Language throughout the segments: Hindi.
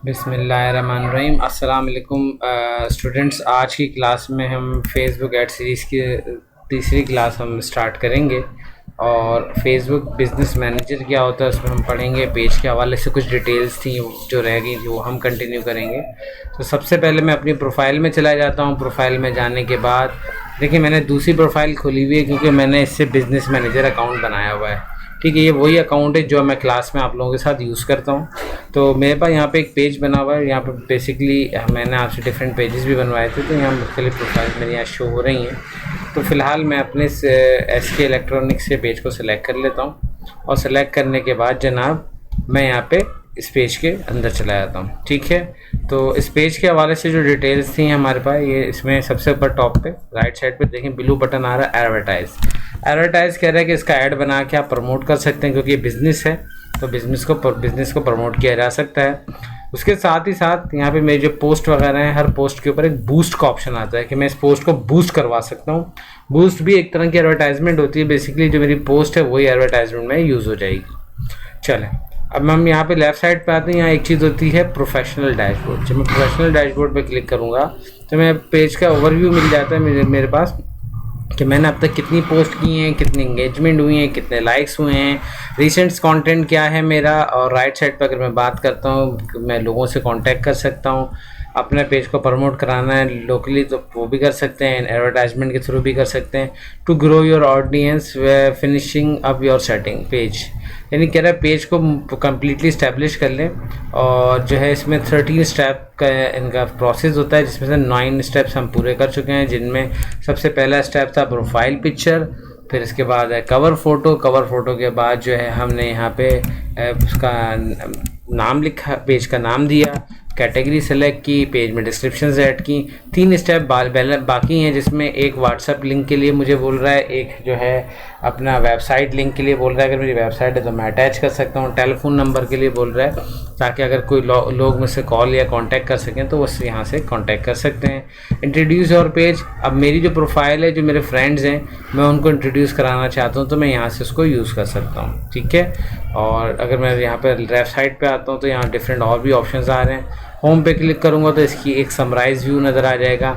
बिस्मिल्लाहिर्रहमानिर्रहीम। अस्सलाम वालेकुम स्टूडेंट्स। आज की क्लास में हम फेसबुक एड सीरीज़ की तीसरी क्लास हम स्टार्ट करेंगे और फेसबुक बिज़नेस मैनेजर क्या होता है उसमें हम पढ़ेंगे। पेज के हवाले से कुछ डिटेल्स थी जो रह गई थी वो हम कंटिन्यू करेंगे। तो सबसे पहले मैं अपनी प्रोफाइल में चला जाता हूँ। प्रोफाइल में जाने के बाद देखिए मैंने दूसरी प्रोफाइल खोली हुई है क्योंकि मैंने इससे बिज़नेस मैनेजर अकाउंट बनाया हुआ है। ठीक है, ये वही अकाउंट है जो मैं क्लास में आप लोगों के साथ यूज़ करता हूँ। तो मेरे पास यहाँ पे एक पेज बना हुआ है। यहाँ पे बेसिकली मैंने आपसे डिफरेंट पेजेस भी बनवाए थे, तो यहाँ मुख्तलिफ प्रोफाइल मेरी यहाँ शो हो रही हैं। तो फ़िलहाल मैं अपने SK इलेक्ट्रॉनिक्स से पेज को सिलेक्ट कर लेता हूँ और सिलेक्ट करने के बाद जनाब मैं यहाँ पे इस पेज के अंदर चला जाता हूँ। ठीक है, तो इस पेज के हवाले से जो डिटेल्स थी हमारे पास, ये इसमें सबसे ऊपर टॉप पे राइट साइड पे देखें ब्लू बटन आ रहा है एडवर्टाइज। एडवर्टाइज कह रहा है कि इसका ऐड बना के आप प्रमोट कर सकते हैं क्योंकि ये बिज़नेस है, तो बिज़नेस को प्रमोट किया जा सकता है। उसके साथ ही साथ यहाँ पे मेरे जो पोस्ट वगैरह हैं, हर पोस्ट के ऊपर एक बूस्ट का ऑप्शन आता है कि मैं इस पोस्ट को बूस्ट करवा सकता हूँ। बूस्ट भी एक तरह की एडवर्टाइजमेंट होती है। बेसिकली जो मेरी पोस्ट है वही एडवर्टाइजमेंट में यूज़ हो जाएगी। चलें, अब हम यहाँ पे लेफ़्ट साइड पे आते हैं। यहाँ एक चीज़ होती है प्रोफेशनल डैशबोर्ड। जब मैं प्रोफेशनल डैशबोर्ड पे क्लिक करूँगा तो मैं पेज का ओवरव्यू मिल जाता है मेरे पास कि मैंने अब तक कितनी पोस्ट की हैं, कितनी इंगेजमेंट हुई हैं, कितने लाइक्स हुए हैं, रिसेंट्स कंटेंट क्या है मेरा। और राइट साइड पर अगर मैं बात करता हूँ मैं लोगों से कांटेक्ट कर सकता हूँ। अपने पेज को प्रमोट कराना है लोकली तो वो भी कर सकते हैं, एडवर्टाइजमेंट के थ्रू भी कर सकते हैं। टू ग्रो योर ऑडियंस व finishing up your setting page, यानी कह रहा है पेज को कम्प्लीटली इस्टेब्लिश कर लें। और जो है इसमें 13 स्टेप का इनका प्रोसेस होता है, जिसमें से 9 स्टेप्स हम पूरे कर चुके हैं, जिनमें सबसे पहला स्टेप था प्रोफाइल पिक्चर। फिर इसके बाद है कवर फ़ोटो। कवर फ़ोटो के बाद जो है हमने यहाँ पे उसका नाम लिखा, पेज का नाम दिया, कैटेगरी सेलेक्ट की, पेज में डिस्क्रिप्शन ऐड की। 3 स्टेप बाकी हैं, जिसमें एक व्हाट्सएप लिंक के लिए मुझे बोल रहा है, एक जो है अपना वेबसाइट लिंक के लिए बोल रहा है। अगर मेरी वेबसाइट है तो मैं अटैच कर सकता हूँ। टेलीफोन नंबर के लिए बोल रहा है ताकि अगर कोई लोग मुझसे कॉल या कांटेक्ट कर सकें तो वो यहाँ से कांटेक्ट कर सकते हैं। इंट्रोड्यूस योर पेज, अब मेरी जो प्रोफाइल है, जो मेरे फ्रेंड्स हैं, मैं उनको इंट्रोड्यूस कराना चाहता हूँ तो मैं यहाँ से उसको यूज़ कर सकता हूँ। ठीक है, और अगर मैं यहाँ पर लेफ्ट साइड पे आता हूँ तो यहाँ डिफरेंट और भी ऑप्शंस आ रहे हैं। होम पे क्लिक करूँगा तो इसकी एक समराइज व्यू नज़र आ जाएगा।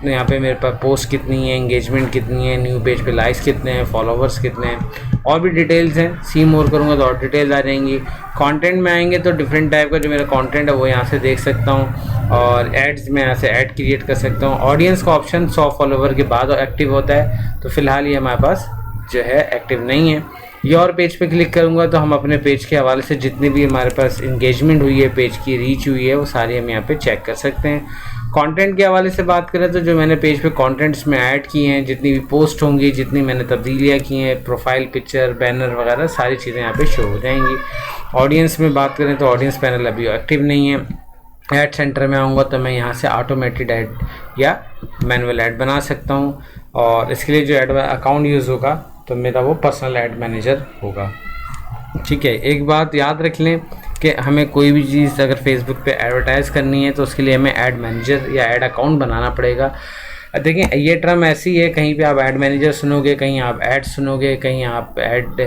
यहाँ पे मेरे पास पोस्ट कितनी है, एंगेजमेंट कितनी है, न्यू पेज पे लाइक्स कितने हैं, फॉलोवर्स कितने हैं, और भी डिटेल्स हैं। सी मोर करूँगा तो और डिटेल्स आ जाएंगी। कंटेंट में आएंगे तो डिफरेंट टाइप का जो मेरा कंटेंट है वो यहाँ से देख सकता हूँ, और एड्स में यहाँ से ऐड क्रिएट कर सकता हूँ। ऑडियंस का ऑप्शन 100 फॉलोवर के बाद एक्टिव होता है, तो फिलहाल ये हमारे पास जो है एक्टिव नहीं है। योर पेज पे क्लिक करूँगा तो हम अपने पेज के हवाले से जितनी भी हमारे पास इंगेजमेंट हुई है, पेज की रीच हुई है, वो सारी हम यहाँ पे चेक कर सकते हैं। कंटेंट के हवाले से बात करें तो जो मैंने पेज पे कंटेंट्स में ऐड किए हैं, जितनी भी पोस्ट होंगी, जितनी मैंने तब्दीलियाँ की हैं, प्रोफाइल पिक्चर, बैनर वगैरह सारी चीज़ें यहाँ पे शो हो जाएंगी। ऑडियंस में बात करें तो ऑडियंस पैनल अभी एक्टिव नहीं है। ऐड सेंटर में आऊँगा तो मैं यहाँ से ऑटोमेटेड ऐड या मैनुअल ऐड बना सकता हूँ, और इसके लिए जो ऐड अकाउंट यूज़ होगा तो मेरा वो पर्सनल ऐड मैनेजर होगा। ठीक है, एक बात याद रख लें कि हमें कोई भी चीज़ अगर फेसबुक पे एडवर्टाइज़ करनी है तो उसके लिए हमें ऐड मैनेजर या ऐड अकाउंट बनाना पड़ेगा। देखें ये टर्म ऐसी है, कहीं पे आप ऐड मैनेजर सुनोगे, कहीं आप ऐड सुनोगे, कहीं आप ऐड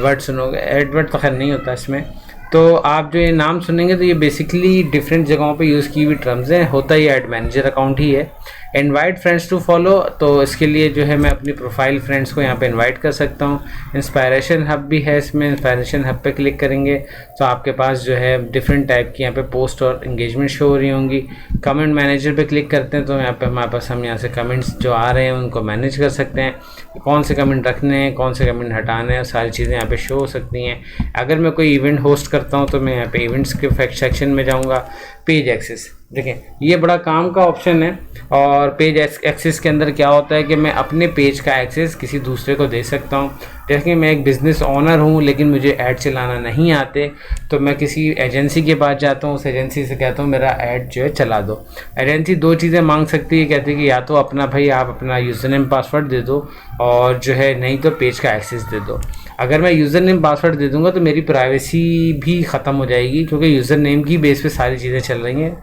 वर्ड सुनोगे। ऐड वर्ड तो खैर नहीं होता इसमें। तो आप जो ये नाम सुनेंगे तो ये बेसिकली डिफरेंट जगहों पे यूज़ की हुई टर्म्स हैं। होता ही ऐड मैनेजर अकाउंट ही है। इनवाइट फ्रेंड्स टू फॉलो, तो इसके लिए जो है मैं अपनी प्रोफाइल फ्रेंड्स को यहाँ पे इनवाइट कर सकता हूँ। इंस्पायरेशन हब भी है इसमें। इंस्पायरेशन हब पे क्लिक करेंगे तो आपके पास जो है डिफरेंट टाइप की यहाँ पे पोस्ट और इंगेजमेंट शो हो रही होंगी। कमेंट मैनेजर पे क्लिक करते हैं तो यहाँ पे हमारे पास हम यहाँ से कमेंट्स जो आ रहे हैं उनको मैनेज कर सकते हैं, कौन से कमेंट रखने हैं, कौन से कमेंट हटाने हैं, सारी चीज़ें यहाँ पे शो हो सकती हैं। अगर मैं कोई इवेंट होस्ट करता हूँ तो मैं यहाँ पे इवेंट्स के फैक्ट सेक्शन में जाऊँगा। पेज एक्सेस, देखें ये बड़ा काम का ऑप्शन है। और पेज एक्सेस के अंदर क्या होता है कि मैं अपने पेज का एक्सेस किसी दूसरे को दे सकता हूँ। जैसे मैं एक बिज़नेस ओनर हूँ लेकिन मुझे ऐड चलाना नहीं आते, तो मैं किसी एजेंसी के पास जाता हूँ, उस एजेंसी से कहता हूँ मेरा ऐड जो है चला दो। एजेंसी 2 चीज़ें मांग सकती है, कहती है कि या तो अपना भाई आप अपना यूज़र नेम पासवर्ड दे दो, और जो है नहीं तो पेज का एक्सेस दे दो। अगर मैं यूज़र नेम पासवर्ड दे दूँगा तो मेरी प्राइवेसी भी ख़त्म हो जाएगी, क्योंकि यूज़र नेम की बेस पे सारी चीज़ें चल रही हैं,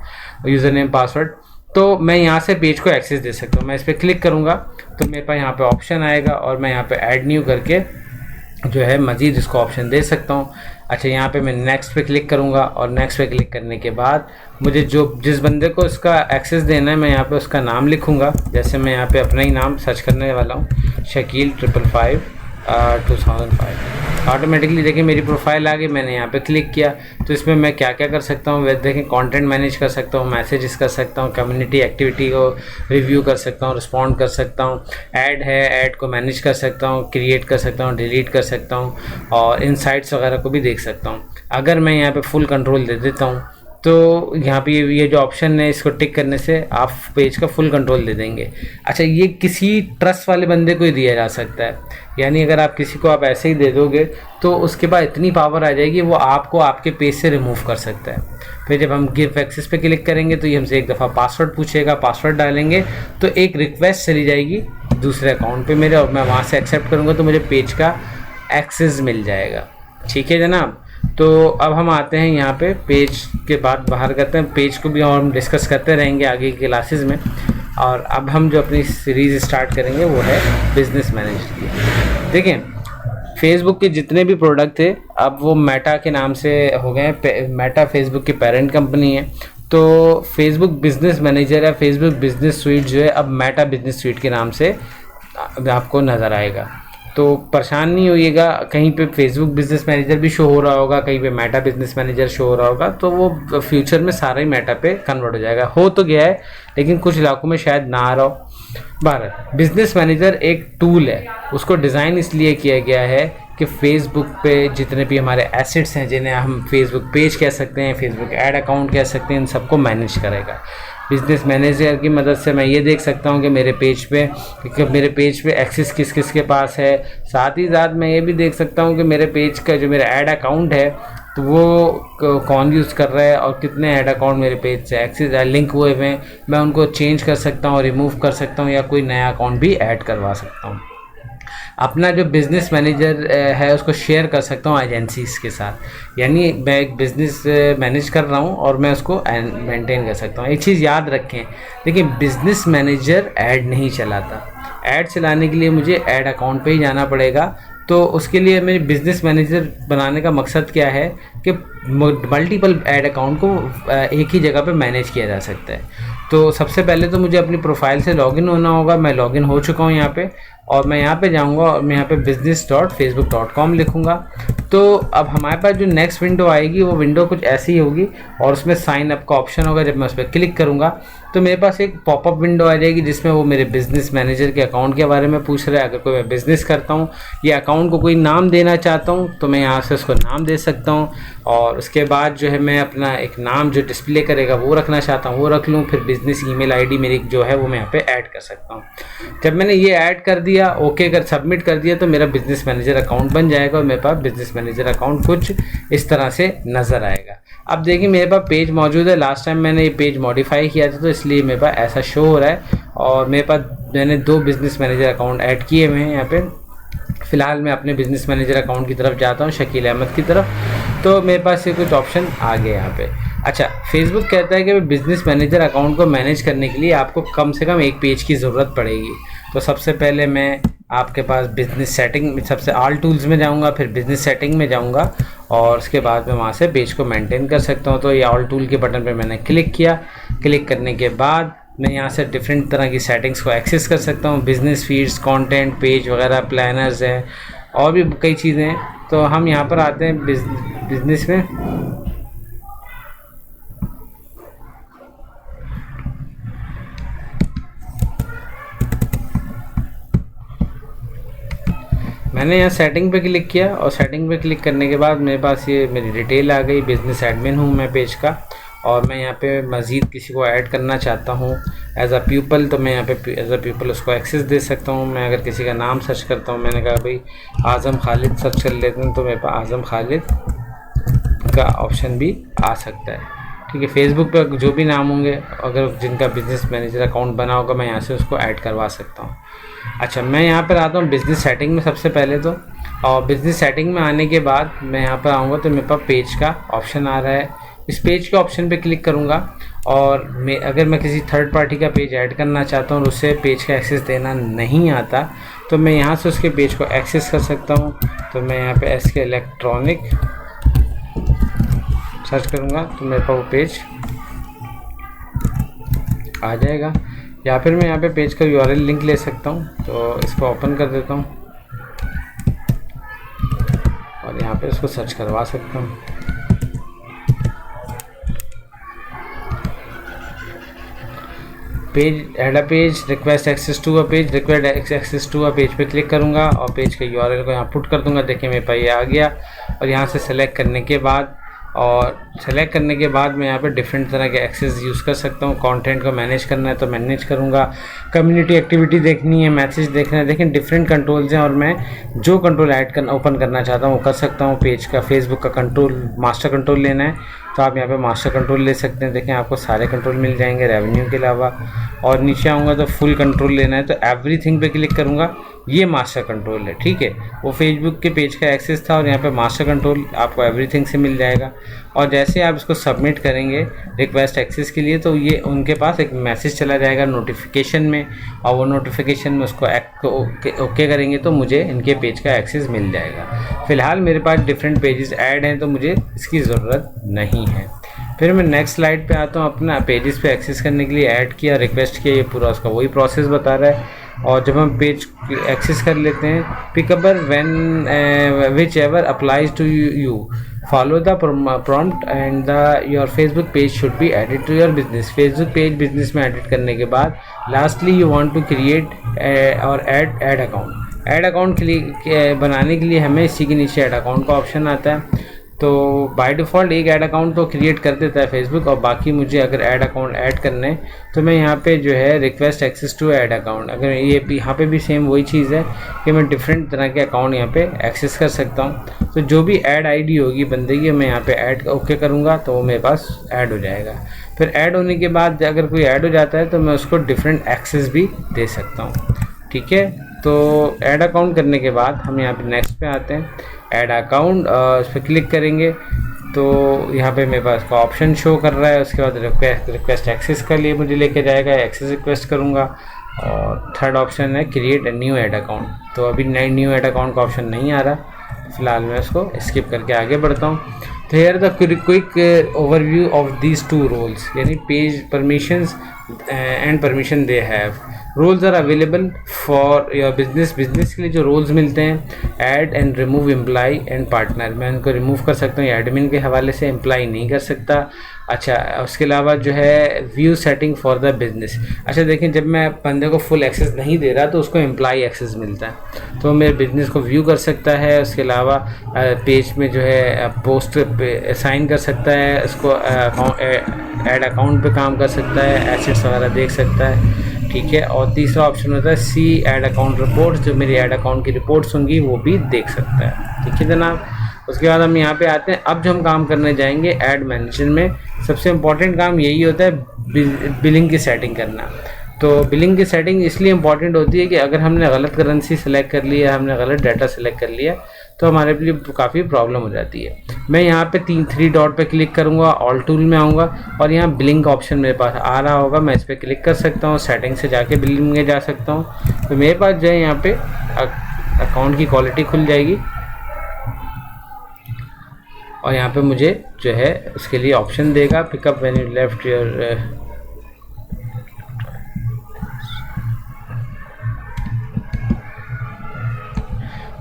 यूज़र नेम पासवर्ड। तो मैं यहाँ से पेज को एक्सेस दे सकता हूँ। मैं इस पर क्लिक करूँगा तो मेरे पास यहाँ पे ऑप्शन आएगा और मैं यहाँ पे ऐड न्यू करके जो है मज़ीद इसको ऑप्शन दे सकता हूँ। अच्छा, यहाँ पे मैं नेक्स्ट पे क्लिक करूँगा और नेक्स्ट पे क्लिक करने के बाद मुझे जिस बंदे को इसका एक्सेस देना है मैं यहाँ पे उसका नाम लिखूँगा। जैसे मैं यहाँ पे अपना ही नाम सर्च करने वाला हूँ, शकील 555 2005। ऑटोमेटिकली देखिए मेरी प्रोफाइल आ गई, मैंने यहाँ पे क्लिक किया। तो इसमें मैं क्या क्या कर सकता हूँ, वह देखें कंटेंट मैनेज कर सकता हूँ, मैसेजेस कर सकता हूँ, कम्युनिटी एक्टिविटी को रिव्यू कर सकता हूँ, रिस्पॉन्ड कर सकता हूँ, ऐड है ऐड को मैनेज कर सकता हूँ, क्रिएट कर सकता हूँ, डिलीट कर सकता हूँ और इनसाइट्स वगैरह को भी देख सकता हूँ। अगर मैं यहाँ पे फुल कंट्रोल दे देता हूँ तो यहाँ पे ये जो ऑप्शन है इसको टिक करने से आप पेज का फुल कंट्रोल दे देंगे। अच्छा, ये किसी ट्रस्ट वाले बंदे को ही दिया जा सकता है, यानी अगर आप किसी को आप ऐसे ही दे दोगे तो उसके पास इतनी पावर आ जाएगी वो आपको आपके पेज से रिमूव कर सकता है। फिर जब हम गिव एक्सेस पे क्लिक करेंगे तो ये हमसे एक दफ़ा पासवर्ड पूछेगा, पासवर्ड डालेंगे तो एक रिक्वेस्ट चली जाएगी दूसरे अकाउंट पे मेरे और मैं वहाँ से एक्सेप्ट करूँगा तो मुझे पेज का एक्सेस मिल जाएगा। ठीक है जनाब। तो अब हम आते हैं यहाँ पे पेज के बाद बाहर करते हैं, पेज को भी और हम डिस्कस करते रहेंगे आगे की क्लासेस में। और अब हम जो अपनी सीरीज़ स्टार्ट करेंगे वो है बिजनेस मैनेजर की। देखें, फेसबुक के जितने भी प्रोडक्ट थे अब वो मेटा के नाम से हो गए हैं। मेटा फेसबुक की पेरेंट कंपनी है, तो फेसबुक बिजनेस मैनेजर या फेसबुक बिजनेस स्वीट जो है अब मेटा बिजनेस स्वीट के नाम से आपको नज़र आएगा। तो परेशान नहीं होइएगा, कहीं पे फेसबुक बिजनेस मैनेजर भी शो हो रहा होगा, कहीं पे मेटा बिजनेस मैनेजर शो हो रहा होगा, तो वो फ्यूचर में सारा ही मेटा पे कन्वर्ट हो जाएगा। हो तो गया है लेकिन कुछ इलाकों में शायद ना आ रहा हो। बारह, बिजनेस मैनेजर एक टूल है, उसको डिज़ाइन इसलिए किया गया है कि फेसबुक पे जितने भी हमारे एसेट्स हैं, जिन्हें हम फेसबुक पेज कह सकते हैं, फेसबुक ऐड अकाउंट कह सकते हैं, इन सबको मैनेज करेगा। बिजनेस मैनेजर की मदद से मैं ये देख सकता हूँ कि मेरे पेज पे एक्सेस किस किस के पास है। साथ ही साथ मैं ये भी देख सकता हूँ कि मेरे पेज का जो मेरा ऐड अकाउंट है तो वो कौन यूज़ कर रहा है और कितने ऐड अकाउंट मेरे पेज से एक्सेस लिंक हुए हुए हैं। मैं उनको चेंज कर सकता हूँ, रिमूव कर सकता हूँ या कोई नया अकाउंट भी ऐड करवा सकता हूँ। अपना जो बिज़नेस मैनेजर है उसको शेयर कर सकता हूँ एजेंसीज़ के साथ, यानी मैं एक बिज़नेस मैनेज कर रहा हूँ और मैं उसको मेंटेन कर सकता हूँ। एक चीज़ याद रखें, देखिए बिज़नेस मैनेजर ऐड नहीं चलाता, ऐड चलाने के लिए मुझे ऐड अकाउंट पे ही जाना पड़ेगा। तो उसके लिए मेरे बिज़नेस मैनेजर बनाने का मकसद क्या है कि मल्टीपल ऐड अकाउंट को एक ही जगह पे मैनेज किया जा सकता है। तो सबसे पहले तो मुझे अपनी प्रोफाइल से लॉगिन होना होगा। मैं लॉगिन हो चुका हूँ यहाँ पे और मैं यहाँ पे जाऊँगा और मैं यहाँ पे business.facebook.com लिखूँगा। तो अब हमारे पास जो नेक्स्ट विंडो आएगी वो विंडो कुछ ऐसी होगी और उसमें साइन अप का ऑप्शन होगा। जब मैं उस पर क्लिक करूँगा तो मेरे पास एक पॉपअप विंडो आ जाएगी जिसमें वो मेरे बिज़नेस मैनेजर के अकाउंट के बारे में पूछ रहा है। अगर कोई मैं बिज़नेस करता हूँ या अकाउंट को कोई नाम देना चाहता हूँ तो मैं यहाँ से उसको नाम दे सकता हूँ और उसके बाद जो है मैं अपना एक नाम जो डिस्प्ले करेगा वो रखना चाहता हूँ वो रख लूँ। फिर बिज़नेस ईमेल आईडी मेरी जो है वो मैं यहाँ पे ऐड कर सकता हूँ। जब मैंने ये ऐड कर दिया, ओके कर सबमिट कर दिया, तो मेरा बिज़नेस मैनेजर अकाउंट बन जाएगा और मेरे पास बिज़नेस मैनेजर अकाउंट कुछ इस तरह से नज़र आएगा। अब देखिए मेरे पास पेज मौजूद है। लास्ट टाइम मैंने ये पेज मॉडिफाई किया था तो इसलिए मेरे पास ऐसा शो हो रहा है और मेरे पास मैंने 2 बिज़नेस मैनेजर अकाउंट ऐड किए हुए हैं यहाँ पे। फ़िलहाल मैं अपने बिज़नेस मैनेजर अकाउंट की तरफ जाता हूँ, शकील अहमद की तरफ। तो मेरे पास ये कुछ ऑप्शन आ गए यहाँ पे। अच्छा, फेसबुक कहता है कि बिज़नेस मैनेजर अकाउंट को मैनेज करने के लिए आपको कम से कम एक पेज की ज़रूरत पड़ेगी। तो सबसे पहले मैं आपके पास बिज़नेस सेटिंग में सबसे ऑल टूल्स में जाऊंगा, फिर बिज़नेस सेटिंग में जाऊंगा और उसके बाद मैं वहां से पेज को मेंटेन कर सकता हूं। तो ये ऑल टूल के बटन पे मैंने क्लिक किया। क्लिक करने के बाद मैं यहाँ से डिफरेंट तरह की सेटिंग्स को एक्सेस कर सकता हूँ। बिज़नेस फीड्स, कंटेंट, पेज वगैरह, प्लानर्स हैं और भी कई चीज़ें हैं। तो हम यहाँ पर आते हैं बिज़नेस में। मैंने यहाँ सेटिंग पे क्लिक किया और सेटिंग पे क्लिक करने के बाद मेरे पास ये मेरी डिटेल आ गई। बिज़नेस एडमिन हूँ मैं पेज का और मैं यहाँ पे मज़ीद किसी को ऐड करना चाहता हूँ एज अ पीपल, तो मैं यहाँ पे एज अ पीपल उसको एक्सेस दे सकता हूँ। मैं अगर किसी का नाम सर्च करता हूँ, मैंने कहा भाई आज़म खालिद सर्च कर लेते हैं तो मेरे पास आज़म खालिद का ऑप्शन भी आ सकता है। ठीक है, फेसबुक पे जो भी नाम होंगे अगर जिनका बिज़नेस मैनेजर अकाउंट बना होगा मैं यहाँ से उसको ऐड करवा सकता हूँ। अच्छा, मैं यहाँ पर आता हूँ बिज़नेस सेटिंग में सबसे पहले तो, और बिज़नेस सेटिंग में आने के बाद मैं यहाँ पर आऊँगा तो मेरे पास पेज का ऑप्शन आ रहा है। इस पेज के ऑप्शन पे क्लिक करूँगा और अगर मैं किसी थर्ड पार्टी का पेज ऐड करना चाहता हूँ और उसे पेज का एक्सेस देना नहीं आता तो मैं यहाँ से उसके पेज को एक्सेस कर सकता हूँ। तो मैं यहाँ पे SK इलेक्ट्रॉनिक सर्च करूँगा तो मेरे पास वो पेज आ जाएगा, या फिर मैं यहाँ पे पेज का यूआरएल लिंक ले सकता हूँ। तो इसको ओपन कर देता हूँ और यहाँ पे इसको सर्च करवा सकता हूँ। Page add a page, request access to a page, request access to a page पे क्लिक करूँगा और पेज के यूआरएल को यहाँ पुट कर दूँगा। देखिए मेरे पास ये आ गया। और यहाँ से सेलेक्ट करने के बाद मैं यहाँ पे डिफरेंट तरह के एक्सेस यूज़ कर सकता हूँ। कंटेंट को मैनेज करना है तो मैनेज करूँगा, कम्युनिटी एक्टिविटी देखनी है, मैसेज देखना है। देखें डिफरेंट कंट्रोल्स हैं और मैं जो कंट्रोल ओपन करना चाहता हूँ वो कर सकता हूँ। पेज का फेसबुक का कंट्रोल, मास्टर कंट्रोल लेना है तो आप यहाँ पे मास्टर कंट्रोल ले सकते हैं। देखें आपको सारे कंट्रोल मिल जाएंगे रेवेन्यू के अलावा। और नीचे आऊँगा तो फुल कंट्रोल लेना है तो एवरीथिंग पे क्लिक करूँगा, ये मास्टर कंट्रोल है। ठीक है, वो फेसबुक के पेज का एक्सेस था और यहाँ पे मास्टर कंट्रोल आपको एवरीथिंग से मिल जाएगा। और जैसे आप इसको सबमिट करेंगे रिक्वेस्ट एक्सेस के लिए तो ये उनके पास एक मैसेज चला जाएगा नोटिफिकेशन में, और वो नोटिफिकेशन में उसको ओके करेंगे तो मुझे इनके पेज का एक्सेस मिल जाएगा। फ़िलहाल मेरे पास डिफरेंट पेजेस ऐड हैं तो मुझे इसकी ज़रूरत नहीं है। फिर मैं नेक्स्ट स्लाइड पे आता हूँ। अपना पेजेस पे एक्सेस करने के लिए ऐड किया, रिक्वेस्ट किया, ये पूरा उसका वही प्रोसेस बता रहा है। और जब हम पेज एक्सेस कर लेते हैं, पिकअपर when whichever applies to you, follow the prompt and your Facebook page should be added to your business. Facebook page business में एडिट करने के बाद lastly you want to create और ऐड अकाउंट। ऐड अकाउंट बनाने के लिए हमें इसी के नीचे ऐड अकाउंट का ऑप्शन आता है। तो बाय डिफ़ॉल्ट एक ऐड अकाउंट तो क्रिएट कर देता है फेसबुक, और बाकी मुझे अगर ऐड अकाउंट ऐड करने हैं तो मैं यहाँ पे जो है request access to add account, अगर ये यहाँ पे भी सेम वही चीज़ है कि मैं डिफरेंट तरह के अकाउंट यहाँ पे एक्सेस कर सकता हूँ। तो जो भी ऐड आईडी होगी बंदे की मैं यहाँ पे ऐड ओके करूँगा तो वो मेरे पास ऐड हो जाएगा। फिर ऐड होने के बाद अगर कोई ऐड हो जाता है तो मैं उसको डिफरेंट एक्सेस भी दे सकता हूँ। ठीक है, तो ऐड अकाउंट करने के बाद हम यहाँ पे नेक्स्ट पे आते हैं। ऐड अकाउंट उस पर क्लिक करेंगे तो यहाँ पे मेरे पास का ऑप्शन शो कर रहा है। उसके बाद रिक्वेस्ट एक्सेस के लिए मुझे लेके जाएगा, एक्सेस रिक्वेस्ट करूँगा। और थर्ड ऑप्शन है create a new add account, तो अभी न्यू ऐड अकाउंट का ऑप्शन नहीं आ रहा, फिलहाल मैं उसको स्किप करके आगे बढ़ता हूँ। तो here the quick overview of these two roles, यानी page permissions and permission they have. Roles are available for your business. Business के लिए जो रोल्स मिलते हैं, add and remove employ and partner, मैं उनको रिमूव कर सकता हूँ, एडमिन के हवाले से एम्प्लॉय नहीं कर सकता। अच्छा, उसके अलावा जो है view setting for the business. अच्छा देखें, जब मैं बंदे को फुल एक्सेस नहीं दे रहा तो उसको एम्प्लॉय एक्सेस मिलता है, तो मेरे बिजनेस को व्यू कर सकता है। उसके अलावा पेज में जो है पोस्ट असाइन कर सकता है, उसको ऐड अकाउंट पे काम कर सकता है, एसेट्स वगैरह देख सकता है। ठीक है, और तीसरा ऑप्शन होता है सी ऐड अकाउंट रिपोर्ट्स, जो मेरी ऐड अकाउंट की रिपोर्ट्स होंगी वो भी देख सकता है। ठीक है जनाब, उसके बाद हम यहाँ पे आते हैं। अब जो हम काम करने जाएंगे ऐड मैनेजर में, सबसे इम्पॉर्टेंट काम यही होता है बिलिंग की सेटिंग करना। तो बिलिंग की सेटिंग इसलिए इम्पॉर्टेंट होती है कि अगर हमने गलत करेंसी सेलेक्ट कर लिया, हमने गलत डाटा सेलेक्ट कर लिया तो हमारे लिए काफ़ी प्रॉब्लम हो जाती है। मैं यहाँ पे 3 डॉट पे क्लिक करूँगा, ऑल टूल में आऊँगा और यहाँ बिलिंग का ऑप्शन मेरे पास आ रहा होगा, मैं इस पर क्लिक कर सकता हूँ, सेटिंग से जाके बिलिंग में जा सकता हूँ। तो मेरे पास जो है यहाँ पे अकाउंट की क्वालिटी खुल जाएगी और यहाँ पे मुझे जो है उसके लिए ऑप्शन देगा pickup when you left your.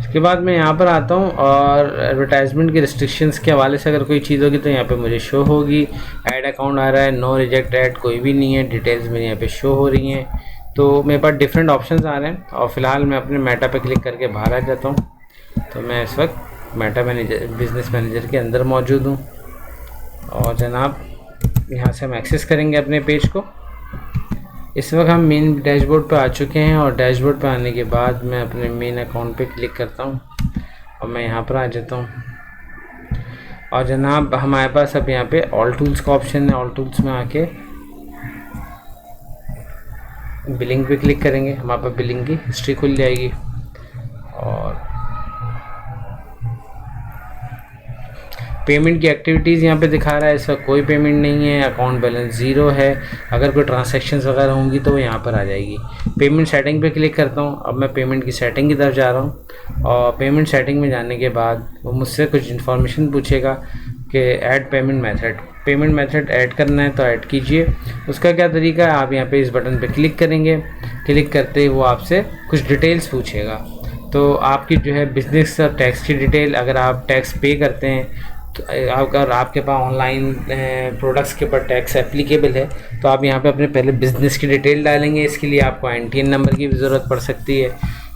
उसके बाद मैं यहाँ पर आता हूँ और एडवर्टाइजमेंट की रिस्ट्रिक्शंस के हवाले से अगर कोई चीज़ होगी तो यहाँ पे मुझे शो होगी। ऐड अकाउंट आ रहा है, नो रिजेक्ट ऐड कोई भी नहीं है, डिटेल्स मेरे यहाँ पे शो हो रही हैं। तो मेरे पास डिफरेंट ऑप्शंस आ रहे हैं और फिलहाल मैं अपने मेटा पे क्लिक करके बाहर आ जाता हूँ। तो मैं इस वक्त मेटा मैनेजर बिजनेस मैनेजर के अंदर मौजूद हूँ और जनाब यहाँ से हम एक्सेस करेंगे अपने पेज को। इस वक्त हम मेन डैशबोर्ड पे आ चुके हैं और डैशबोर्ड पे आने के बाद मैं अपने मेन अकाउंट पे क्लिक करता हूँ और मैं यहाँ पर आ जाता हूँ। और जनाब हमारे पास अब यहाँ पे ऑल टूल्स का ऑप्शन है, ऑल टूल्स में आके बिलिंग पे क्लिक करेंगे, हमारे पास बिलिंग की हिस्ट्री खुल जाएगी। और पेमेंट की एक्टिविटीज़ यहाँ पे दिखा रहा है, इसका कोई पेमेंट नहीं है, अकाउंट बैलेंस 0 है। अगर कोई ट्रांजैक्शंस वगैरह होंगी तो वो यहाँ पर आ जाएगी। पेमेंट सेटिंग पे क्लिक करता हूँ। अब मैं पेमेंट की सेटिंग की तरफ जा रहा हूँ और पेमेंट सेटिंग में जाने के बाद वो मुझसे कुछ इन्फॉर्मेशन पूछेगा कि ऐड पेमेंट मेथड ऐड करना है तो ऐड कीजिए। उसका क्या तरीका है, आप यहाँ पे इस बटन पे क्लिक करेंगे। क्लिक करते ही वो आपसे कुछ डिटेल्स पूछेगा, तो आपकी जो है बिजनेस और टैक्स की डिटेल, अगर आप टैक्स पे करते हैं तो अगर आपके पास ऑनलाइन प्रोडक्ट्स के ऊपर टैक्स एप्लीकेबल है तो आप यहाँ पे अपने पहले बिज़नेस की डिटेल डालेंगे। इसके लिए आपको NTN नंबर की भी ज़रूरत पड़ सकती है,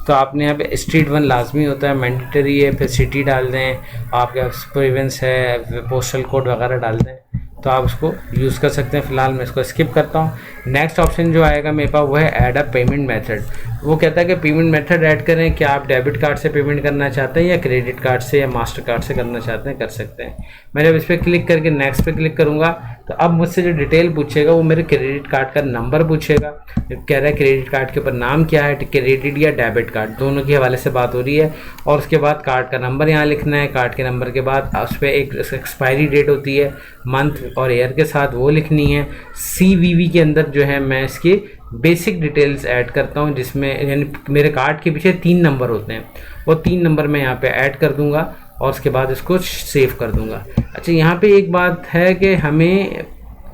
तो आपने यहाँ पे स्ट्रीट 1 लाजमी होता है, मैंडेटरी है। फिर सिटी डाल दें, आपका प्रोविंस है, पोस्टल कोड वगैरह डाल दें, तो आप उसको यूज़ कर सकते हैं। फ़िलहाल मैं इसको स्किप करता हूँ। नेक्स्ट ऑप्शन जो आएगा मेरे पास वो है ऐड अ पेमेंट मेथड। वो कहता है कि पेमेंट मेथड ऐड करें, क्या आप डेबिट कार्ड से पेमेंट करना चाहते हैं या क्रेडिट कार्ड से या मास्टर कार्ड से करना चाहते हैं, कर सकते हैं। मैं जब इस पर क्लिक करके नेक्स्ट पे क्लिक करूँगा तो अब मुझसे जो डिटेल पूछेगा वो मेरे क्रेडिट कार्ड का नंबर पूछेगा। कह रहा है क्रेडिट कार्ड के ऊपर नाम क्या है, क्रेडिट या डेबिट कार्ड, दोनों के हवाले से बात हो रही है। और उसके बाद कार्ड का नंबर यहाँ लिखना है। कार्ड के नंबर के बाद उस पर एक एक्सपायरी डेट होती है, मंथ और ईयर के साथ, वो लिखनी है। CVV के अंदर जो है मैं इसकी बेसिक डिटेल्स ऐड करता हूँ, जिसमें यानी मेरे कार्ड के पीछे 3 नंबर होते हैं, वो 3 नंबर मैं यहाँ पे ऐड कर दूँगा और उसके बाद इसको सेव कर दूँगा। अच्छा, यहाँ पे एक बात है कि हमें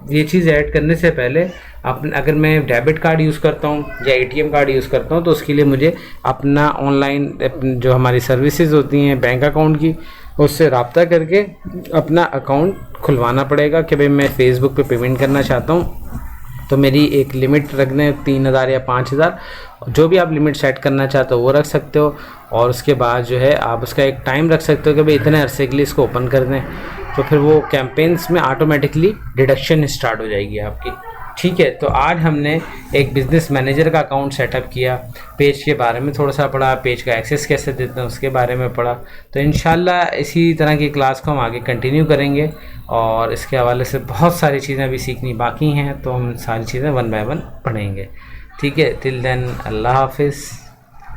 ये चीज़ ऐड करने से पहले अगर मैं डेबिट कार्ड यूज़ करता हूँ या ATM कार्ड यूज़ करता हूँ तो उसके लिए मुझे अपना ऑनलाइन जो हमारी सर्विसेज होती हैं बैंक अकाउंट की, उससे रब्ता करके अपना अकाउंट खुलवाना पड़ेगा कि भाई मैं फ़ेसबुक पे पेमेंट करना चाहता हूँ। तो मेरी एक लिमिट रख दें 3000 या 5000, जो भी आप लिमिट सेट करना चाहते हो वो रख सकते हो। और उसके बाद जो है आप उसका एक टाइम रख सकते हो कि भाई इतने अरसे के लिए इसको ओपन कर दें, तो फिर वो कैंपेन्स में ऑटोमेटिकली डिडक्शन स्टार्ट हो जाएगी आपकी। ठीक है, तो आज हमने एक बिज़नेस मैनेजर का अकाउंट सेटअप किया, पेज के बारे में थोड़ा सा पढ़ा, पेज का एक्सेस कैसे देते हैं उसके बारे में पढ़ा। तो इंशाल्लाह इसी तरह की क्लास को हम आगे कंटिन्यू करेंगे और इसके हवाले से बहुत सारी चीज़ें अभी सीखनी बाकी हैं, तो हम सारी चीज़ें 1 बाय 1 पढ़ेंगे। ठीक है, टिल देन अल्लाह हाफिज़।